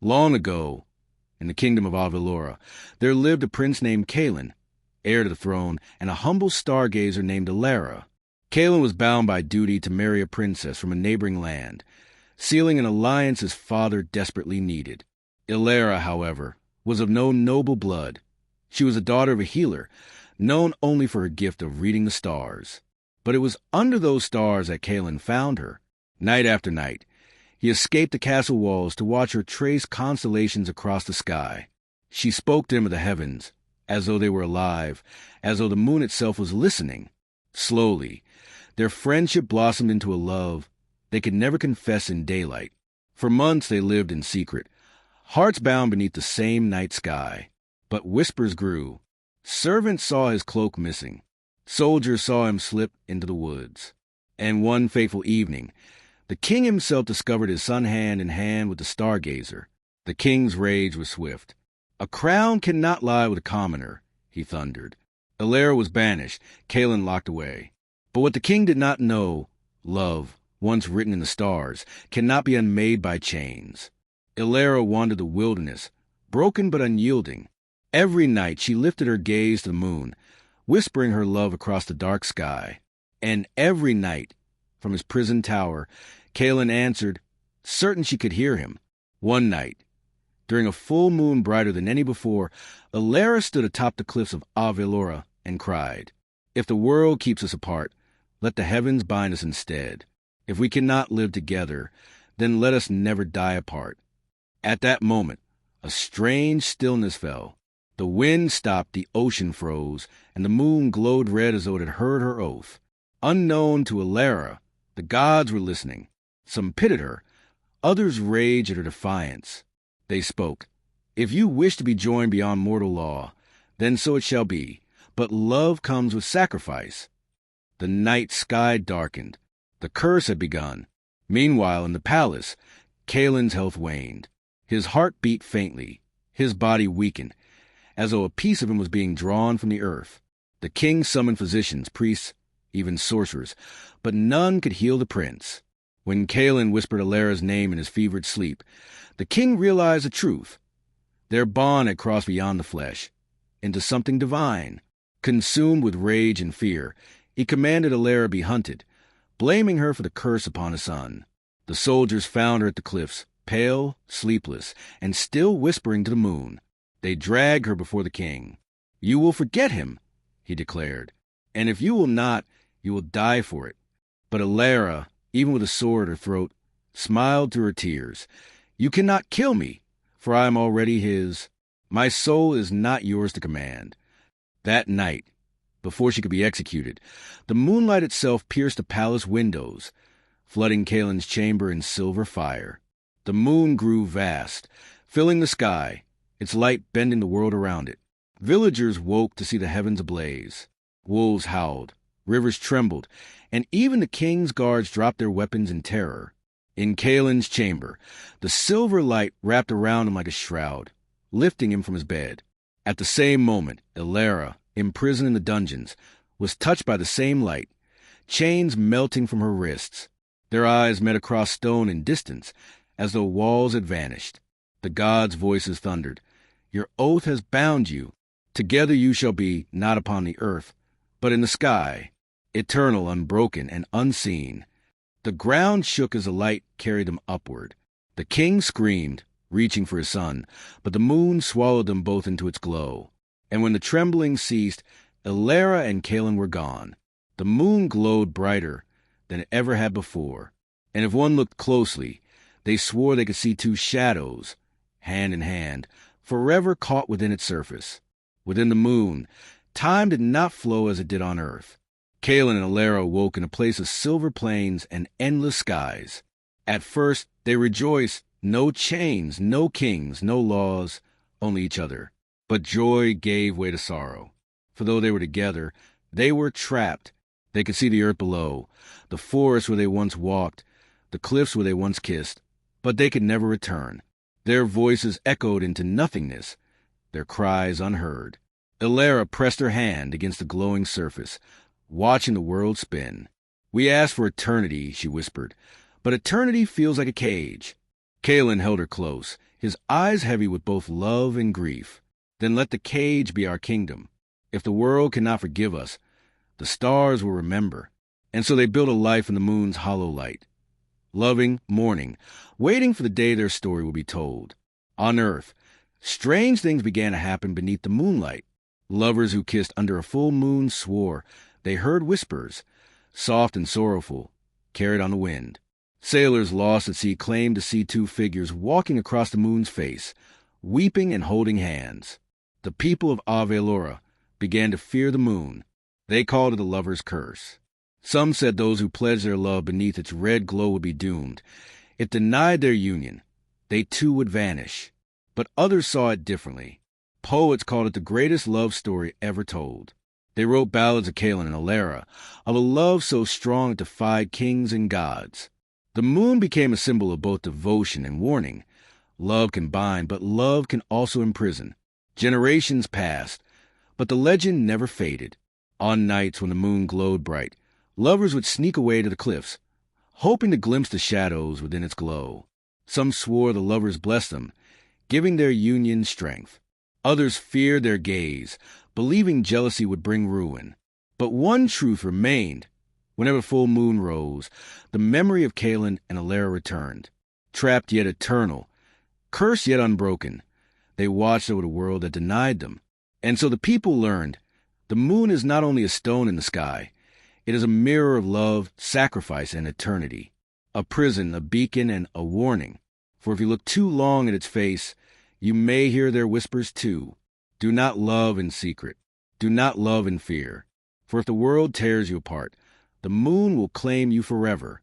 Long ago, in the kingdom of Elara, there lived a prince named Caelen, heir to the throne, and a humble stargazer named Elara. Caelen was bound by duty to marry a princess from a neighboring land, sealing an alliance his father desperately needed. Elara, however, was of no noble blood. She was the daughter of a healer, known only for her gift of reading the stars. But it was under those stars that Caelen found her. Night after night, he escaped the castle walls to watch her trace constellations across the sky. She spoke to him of the heavens, as though they were alive, as though the moon itself was listening. Slowly, their friendship blossomed into a love they could never confess in daylight. For months they lived in secret, hearts bound beneath the same night sky. But whispers grew. Servants saw his cloak missing. Soldiers saw him slip into the woods. And one fateful evening, the king himself discovered his son hand in hand with the stargazer. The king's rage was swift. "A crown cannot lie with a commoner," he thundered. Elara was banished, Caelen locked away. But what the king did not know, love, once written in the stars, cannot be unmade by chains. Elara wandered the wilderness, broken but unyielding. Every night she lifted her gaze to the moon, whispering her love across the dark sky. And every night, from his prison tower, Caelen answered, certain she could hear him. One night, during a full moon brighter than any before, Elara stood atop the cliffs of Elara and cried, "If the world keeps us apart, let the heavens bind us instead. If we cannot live together, then let us never die apart." At that moment, a strange stillness fell. The wind stopped, the ocean froze, and the moon glowed red as though it had heard her oath. Unknown to Elara, the gods were listening. Some pitied her, others raged at her defiance. They spoke, "If you wish to be joined beyond mortal law, then so it shall be, but love comes with sacrifice." The night sky darkened. The curse had begun. Meanwhile, in the palace, Caelen's health waned. His heart beat faintly, his body weakened, as though a piece of him was being drawn from the earth. The king summoned physicians, priests, even sorcerers, but none could heal the prince. When Caelen whispered Elara's name in his fevered sleep, the king realized the truth. Their bond had crossed beyond the flesh, into something divine. Consumed with rage and fear, he commanded Elara be hunted, blaming her for the curse upon his son. The soldiers found her at the cliffs, pale, sleepless, and still whispering to the moon. They dragged her before the king. "You will forget him," he declared, "and if you will not, you will die for it." But Elara, even with a sword at her throat, smiled through her tears. "You cannot kill me, for I am already his. My soul is not yours to command." That night, before she could be executed, the moonlight itself pierced the palace windows, flooding Caelen's chamber in silver fire. The moon grew vast, filling the sky, its light bending the world around it. Villagers woke to see the heavens ablaze. Wolves howled, rivers trembled, and even the king's guards dropped their weapons in terror. In Caelen's chamber, the silver light wrapped around him like a shroud, lifting him from his bed. At the same moment, Elara, imprisoned in the dungeons, was touched by the same light, chains melting from her wrists. Their eyes met across stone and distance, as though walls had vanished. The gods' voices thundered, "Your oath has bound you. Together you shall be, not upon the earth, but in the sky, eternal, unbroken, and unseen." The ground shook as the light carried them upward. The king screamed, reaching for his son, but the moon swallowed them both into its glow. And when the trembling ceased, Elara and Caelen were gone. The moon glowed brighter than it ever had before, and if one looked closely, they swore they could see two shadows, hand in hand, forever caught within its surface. Within the moon, time did not flow as it did on earth. Caelen and Elara woke in a place of silver plains and endless skies. At first, they rejoiced. No chains, no kings, no laws, only each other. But joy gave way to sorrow. For though they were together, they were trapped. They could see the earth below, the forest where they once walked, the cliffs where they once kissed, but they could never return. Their voices echoed into nothingness, their cries unheard. Elara pressed her hand against the glowing surface, watching the world spin. "We asked for eternity," she whispered, "but eternity feels like a cage." Caelen held her close, his eyes heavy with both love and grief. Then let the cage be our kingdom. If the world cannot forgive us, the stars will remember. And so they built a life in the moon's hollow light, loving, mourning, waiting for the day their story will be told. On Earth, strange things began to happen beneath the moonlight. Lovers who kissed under a full moon swore they heard whispers, soft and sorrowful, carried on the wind. Sailors lost at sea claimed to see two figures walking across the moon's face, weeping and holding hands. The people of Elara began to fear the moon. They called it a lover's curse. Some said those who pledged their love beneath its red glow would be doomed. It denied their union. They too would vanish. But others saw it differently. Poets called it the greatest love story ever told. They wrote ballads of Caelen and Elara, of a love so strong it defied kings and gods. The moon became a symbol of both devotion and warning. Love can bind, but love can also imprison. Generations passed, but the legend never faded. On nights when the moon glowed bright, lovers would sneak away to the cliffs, hoping to glimpse the shadows within its glow. Some swore the lovers blessed them, giving their union strength. Others feared their gaze, believing jealousy would bring ruin. But one truth remained. Whenever full moon rose, the memory of Caelen and Elara returned. Trapped yet eternal, cursed yet unbroken, they watched over the world that denied them. And so the people learned, the moon is not only a stone in the sky, it is a mirror of love, sacrifice, and eternity. A prison, a beacon, and a warning. For if you look too long at its face, you may hear their whispers too. Do not love in secret. Do not love in fear. For if the world tears you apart, the moon will claim you forever.